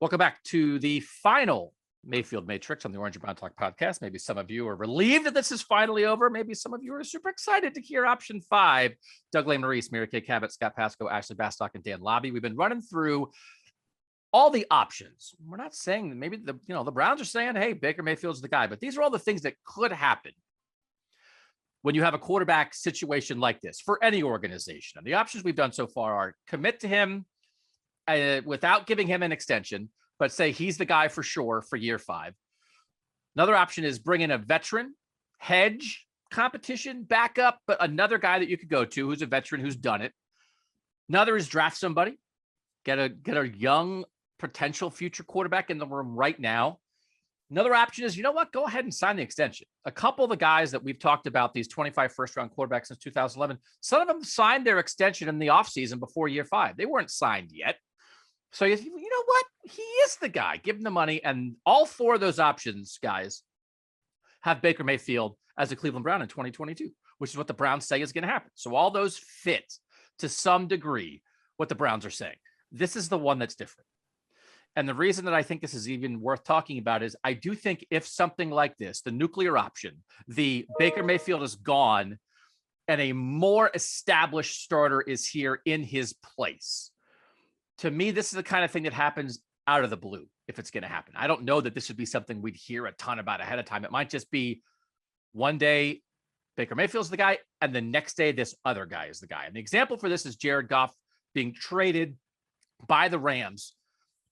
Welcome back to the final Mayfield Matrix on the Orange and Brown Talk podcast. Maybe some of you are relieved that this is finally over. Maybe some of you are super excited to hear option 5. Doug Lesmerises, Mary Kay Cabot, Scott Patsko, Ashley Bastock, and Dan Labbe. We've been running through all the options. We're not saying that maybe the Browns are saying, hey, Baker Mayfield's the guy, but these are all the things that could happen when you have a quarterback situation like this for any organization. And the options we've done so far are commit to him without giving him an extension, but say he's the guy for sure for year 5. Another option is bring in a veteran, hedge competition, backup, but another guy that you could go to who's a veteran who's done it. Another is draft somebody, get a young potential future quarterback in the room right now. Another option is, you know what, go ahead and sign the extension. A couple of the guys that we've talked about, these 25 first-round quarterbacks since 2011, some of them signed their extension in the offseason before year 5. They weren't signed yet. So you know what? He is the guy. Give him the money. And all 4 of those options, guys, have Baker Mayfield as a Cleveland Brown in 2022, which is what the Browns say is going to happen. So all those fit to some degree what the Browns are saying. This is the one that's different. And the reason that I think this is even worth talking about is I do think if something like this, the nuclear option, the Baker Mayfield is gone and a more established starter is here in his place. To me, this is the kind of thing that happens out of the blue if it's going to happen. I don't know that this would be something we'd hear a ton about ahead of time. It might just be one day Baker Mayfield's the guy, and the next day this other guy is the guy. And the example for this is Jared Goff being traded by the Rams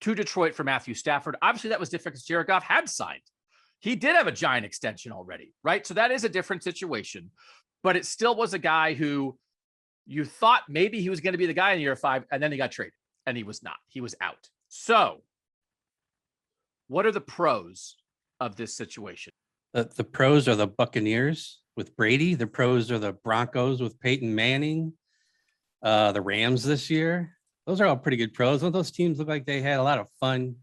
to Detroit for Matthew Stafford. Obviously, that was different because Jared Goff had signed. He did have a giant extension already, right? So that is a different situation. But it still was a guy who you thought maybe he was going to be the guy in year 5, and then he got traded. And he was not. He was out. So what are the pros of this situation? The pros are the Buccaneers with Brady. The pros are the Broncos with Peyton Manning. The Rams this year. Those are all pretty good pros. Those teams look like they had a lot of fun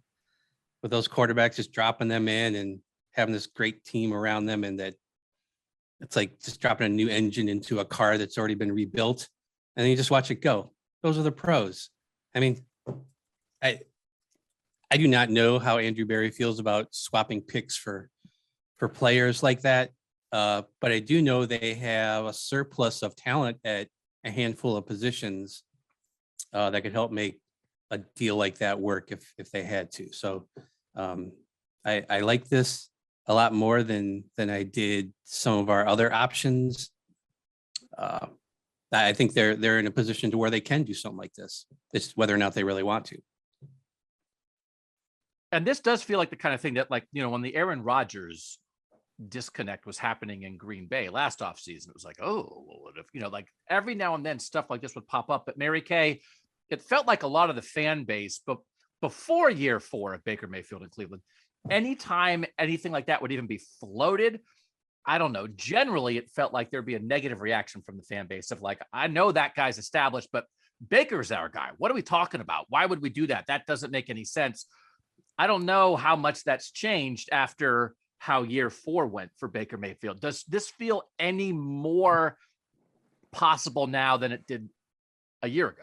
with those quarterbacks, just dropping them in and having this great team around them. And that it's like just dropping a new engine into a car that's already been rebuilt. And then you just watch it go. Those are the pros. I mean, I do not know how Andrew Berry feels about swapping picks for players like that. But I do know they have a surplus of talent at a handful of positions that could help make a deal like that work if they had to. So I like this a lot more than I did some of our other options. I think they're in a position to where they can do something like this. It's whether or not they really want to. And this does feel like the kind of thing that, like, when the Aaron Rodgers disconnect was happening in Green Bay last offseason, it was like, oh, what if, like every now and then stuff like this would pop up. But Mary Kay, it felt like a lot of the fan base, but before year 4 of Baker Mayfield in Cleveland, anytime anything like that would even be floated, I don't know. Generally, it felt like there'd be a negative reaction from the fan base of like, I know that guy's established, but Baker's our guy. What are we talking about? Why would we do that? That doesn't make any sense. I don't know how much that's changed after how year 4 went for Baker Mayfield. Does this feel any more possible now than it did a year ago?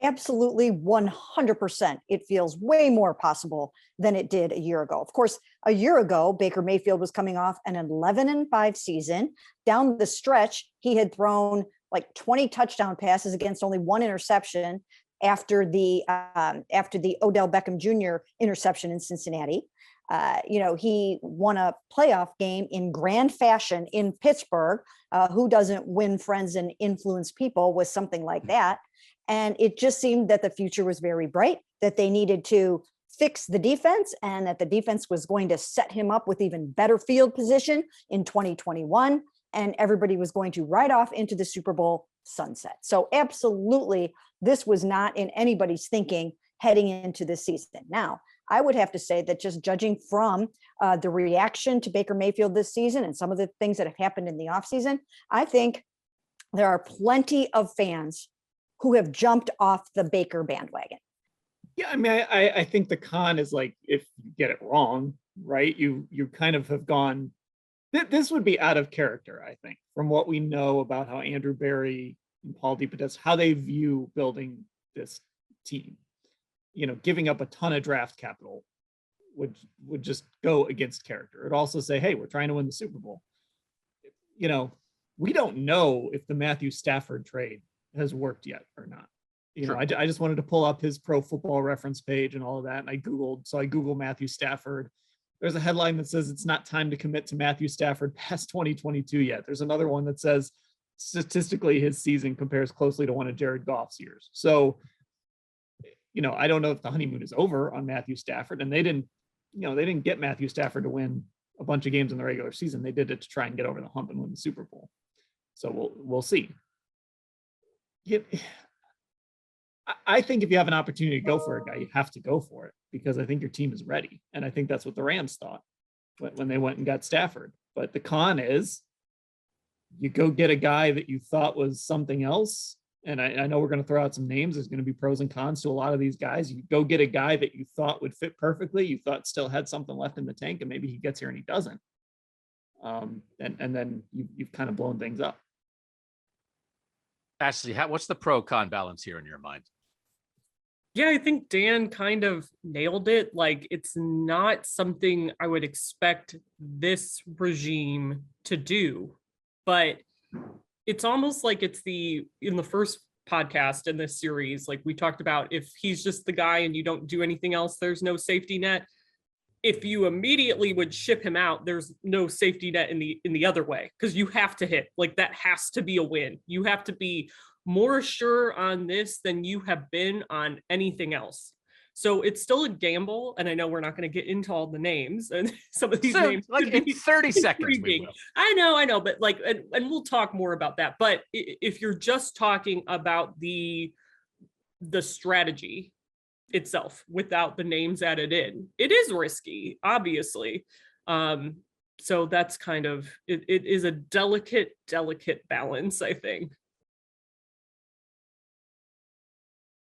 Absolutely, 100%. It feels way more possible than it did a year ago. Of course, a year ago, Baker Mayfield was coming off an 11-5 season. Down the stretch, he had thrown like 20 touchdown passes against only 1 interception after the Odell Beckham Jr. interception in Cincinnati. He won a playoff game in grand fashion in Pittsburgh. Who doesn't win friends and influence people with something like that? And it just seemed that the future was very bright, that they needed to fix the defense and that the defense was going to set him up with even better field position in 2021. And everybody was going to ride off into the Super Bowl sunset. So absolutely, this was not in anybody's thinking heading into this season. Now, I would have to say that just judging from the reaction to Baker Mayfield this season and some of the things that have happened in the offseason, I think there are plenty of fans who have jumped off the Baker bandwagon. Yeah, I mean, I think the con is like, if you get it wrong, right, you kind of have gone, this would be out of character, I think, from what we know about how Andrew Berry and Paul DePodesta, how they view building this team. giving up a ton of draft capital would just go against character. It'd also say, hey, we're trying to win the Super Bowl. We don't know if the Matthew Stafford trade has worked yet or not. I just wanted to pull up his Pro Football Reference page and all of that. And I Googled Matthew Stafford. There's a headline that says it's not time to commit to Matthew Stafford past 2022 yet. There's another one that says statistically his season compares closely to one of Jared Goff's years. So, I don't know if the honeymoon is over on Matthew Stafford, and they didn't get Matthew Stafford to win a bunch of games in the regular season. They did it to try and get over the hump and win the Super Bowl. So we'll see. I think if you have an opportunity to go for a guy, you have to go for it, because I think your team is ready. And I think that's what the Rams thought when they went and got Stafford. But the con is you go get a guy that you thought was something else. And I know we're going to throw out some names. There's going to be pros and cons to a lot of these guys. You go get a guy that you thought would fit perfectly. You thought still had something left in the tank, and maybe he gets here and he doesn't. And then you've kind of blown things up. Ashley, what's the pro-con balance here in your mind? Yeah, I think Dan kind of nailed it. Like, it's not something I would expect this regime to do, but it's almost like it's in the first podcast in this series, like we talked about, if he's just the guy and you don't do anything else, there's no safety net. If you immediately would ship him out, there's no safety net in the other way, because you have to hit. Like, that has to be a win. You have to be more sure on this than you have been on anything else. So it's still a gamble, and I know we're not going to get into all the names, and some of these names like in 30 seconds. We will. I know, but like, and we'll talk more about that. But if you're just talking about the strategy itself without the names added in, it is risky, obviously. So that's kind of it is a delicate balance, I think.